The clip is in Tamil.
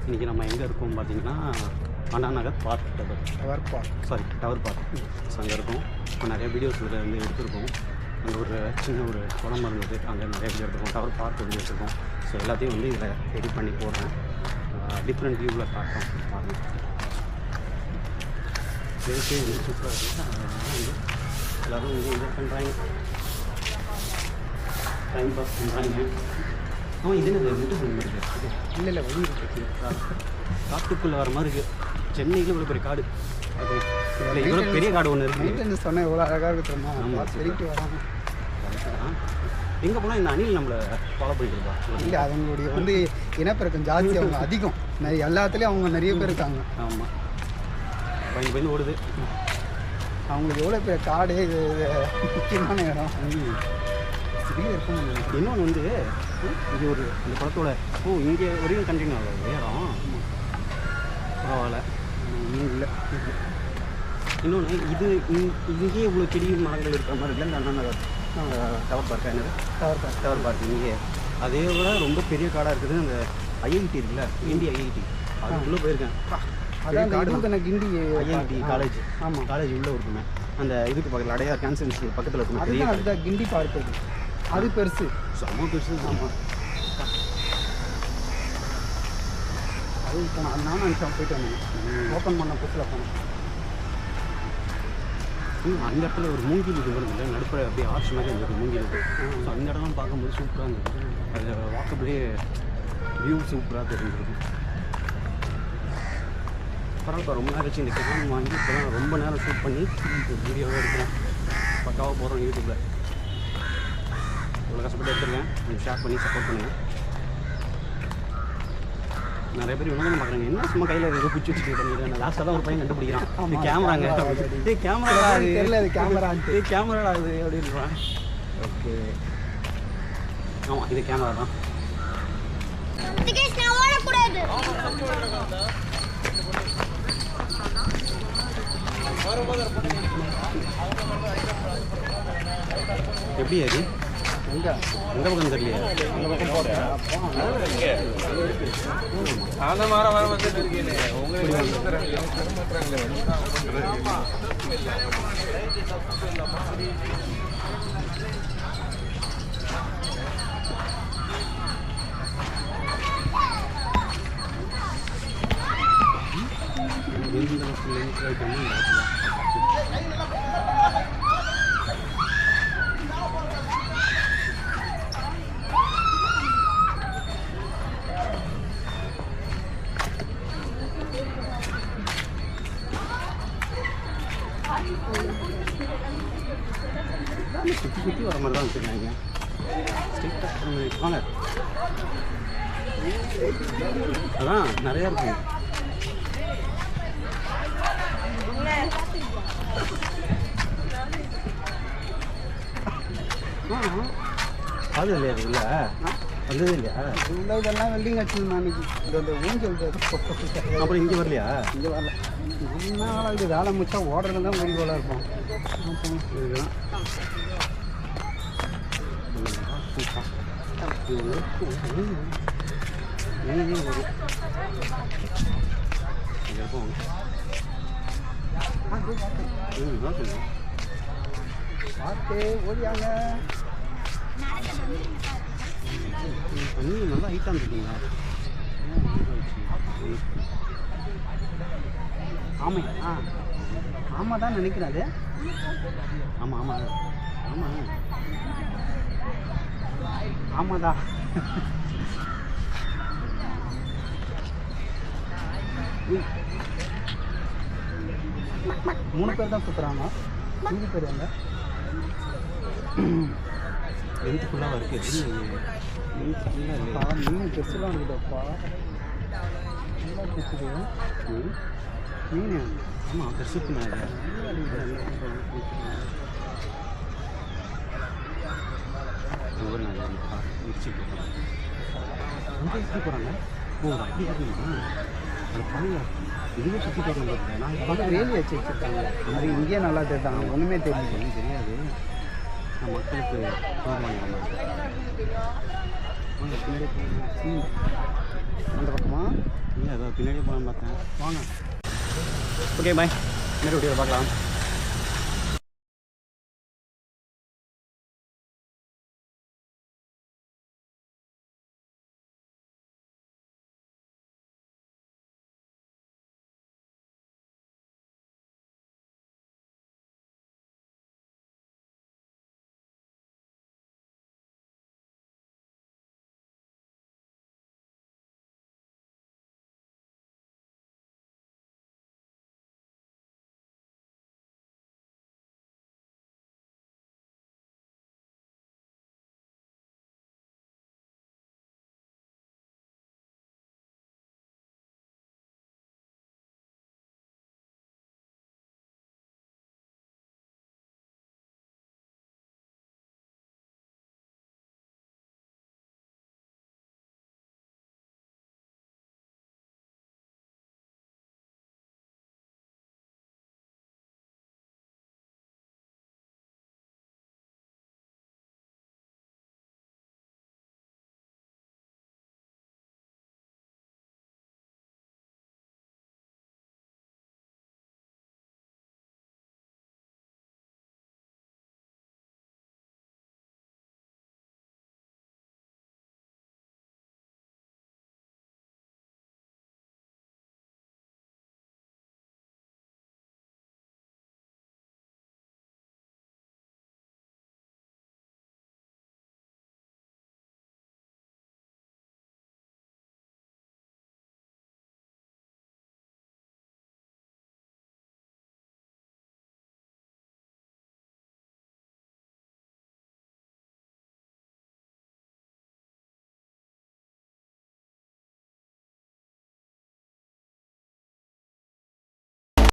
இன்றைக்கி நம்ம எங்கே இருக்கோம் பார்த்தீங்கன்னா Anna Nagar tower park. So அங்கே இருக்கும். இப்போ நிறைய வீடியோஸ் இதில் வந்து எடுத்திருக்கோம். அங்கே ஒரு சின்ன ஒரு குளம் இருந்தது, அங்கே நிறைய வீடியோ எடுத்துருக்கோம். டவர் பார்க் வீடியோ எடுத்துருக்கோம். ஸோ எல்லாத்தையும் வந்து இதில் எடிட் பண்ணி போடுறேன். டிஃப்ரெண்ட் வியூவில் காட்டுறோம் பாருங்கள். பேசே வந்து சூப்பராக இருக்குது. அதனால வந்து எல்லோரும் இங்கே என்ஜாய் பண்ணுறாங்க, டைம் பாஸ் பண்ணுறாங்க. இது என்ன வீட்டு இருக்குது? இல்லை வெளியே இருக்குது. காட்டுக்குள்ளே வர மாதிரி இருக்குது. சென்னையில் இவ்வளோ பெரிய காடு, அது இல்லை இவ்வளோ பெரிய காடு ஒன்று இருக்குது. சொன்னால் எவ்வளோ அழகாக இருக்குமா? செடிக்கு வராங்க. எங்கே போனால் இந்த அணில் நம்மளை ஃபாலோ பண்ணிட்டுருப்பா. இல்லை, அவங்களுடைய வந்து இனப்பெருக்கம் ஜாஸ்தி, அவங்க அதிகம். நிறைய எல்லாத்துலேயும் அவங்க நிறைய பேர் இருக்காங்க. ஆமாம், பயந்து ஓடுது. அவங்களுக்கு எவ்வளோ பெரிய காடு, இது முக்கியமான இடம் இருக்கும். இன்னொன்று வந்து இது ஒரு இந்த குளத்தோட இங்கே வரையும் கண்டினியூ ஆகுது இடம். பரவாயில்ல. இல்லை, இன்னொன்று இது இங்கேயே இவ்வளோ செடி மரங்கள் இருக்கிற மாதிரி இல்லை. இந்த அண்ணா நகர் டவர் பார்க்கா என்னது டவர் பார்க் இங்கே அதே விட ரொம்ப பெரிய காடாக இருக்குது. அந்த ஐஐடி இருக்குல்ல, கிண்டி ஐஐடி, அது உள்ளே போயிருக்கேன். அதான் கிண்டி ஐஐடி காலேஜ். ஆமாம், காலேஜ் உள்ளே இருக்குமே. அந்த இதுக்கு பக்கத்தில் அடையார் கேன்சர் இன்ஸ்டியூட் பக்கத்தில் இருக்குமே. அதுதான் கிண்டி பார்க் இருக்குது. அது பெருசு, செம்ம பெருசு. ஆமாம், அது போனோம். நானும் நினச்சேன், போயிட்டு வந்தேன். ஓப்பன் பண்ண புதுசில் போனேன். அந்த இடத்துல ஒரு மூங்கில் இது வருது, நடுப்புற அப்படியே ஆர்ச் மாதிரி இருந்தது மூங்கில் இது. ஸோ அந்த இடம்லாம் பார்க்கும்போது சூப்பராக இருந்தது. அதில் வாக்கப்லேயே வியூ சூப்பராக தெரிஞ்சிருக்கும். பரவாயில்ல, ரொம்ப நேரம் வச்சு இந்த கேம் வாங்கி இப்போ தான் ரொம்ப நேரம் ஷூட் பண்ணி வீடியோவாக எடுக்கிறேன். பக்காவாக போகிறோம் யூடியூப்பில். இவ்வளோ கஷ்டப்பட்டு எடுத்துருக்கேன். நீங்கள் ஷேர் பண்ணி சப்போர்ட் பண்ணுங்கள். நிறைய பேர் இவங்க பார்க்குறாங்க, என்ன சும்மா கையில் ஏதோ குச்சி வச்சுட்டு பண்ணிடுறேன். லாஸ்ட்டாக தான் ஒரு பையன் கண்டுபிடிக்கிறான், கேமராங்க. கேமரா தெரியல, அது கேமரா கேமரா ஆகுது அப்படின்றான். ஓகே, ஆமாம், இது கேமரா தான். எப்படி அது எந்த பக்கம் தெரியலையா? அந்த பக்கம் போகிறேன். அந்த மாதிரி வர வந்துட்டு இருக்கீங்க. சுற்றி சுற்றி வர மாதிரி தான் வச்சுருக்காங்க. ஸ்ட்ரிக்டாக வாங்க, அதான் நிறையா இருக்கு. அது இல்லையா? அது இல்லை, வந்தது இல்லையா? உள்ள இதெல்லாம் வெல்டிங் வச்சுருந்தேன் அன்றைக்கி. இந்த ஊஞ்சல் அப்புறம் இங்கே வரலையா? இங்கே வரல. என்ன இது வேலை முடிச்சா ஓடுறது தான் குறிக்கோளாக இருக்கும். இதுதான் பார்த்து ஓடியாங்க. தண்ணி நல்லா ஹைட்டாக இருக்குங்களா? ஆமாம், ஆமாம் தான் நினைக்கிறேன். அது ஆமாம் ஆமாம் ஆமாம் ஆமாதா. மூணு பேர் தான் சுற்றுறாங்க. 5 பேர் வாங்க. லென்த்து ஃபுல்லாக இருக்குது. லென்த்து ஃபுல்லாக இல்லை. மீன் பெருசுலாம் இருக்குதுப்பா. நல்லா பெருசுது மீன். ஆமாம், பெருசுக்கு மேலே ஒரு நாள் மிர்ச்சி போகிறாங்க. அங்கே எப்படி போகிறாங்க? அப்படி பார்த்தீங்கன்னா அது பழைய இதுவே சுற்றி போகிறாங்க. நான் இப்போ வேலி வச்சுருக்காங்க. அது இங்கேயே நல்லா தெரியுதாங்க. ஒன்றுமே தெரியாது. தெரியாது. மக்களுக்கு வாங்க பின்னாடியே போகணும். அந்த பக்கமா இல்லை ஏதோ பின்னாடியே போகலான்னு பார்த்தேன். வாங்க. ஓகே பாய், இன்னொரு வீடியோவில் பார்க்கலாம்.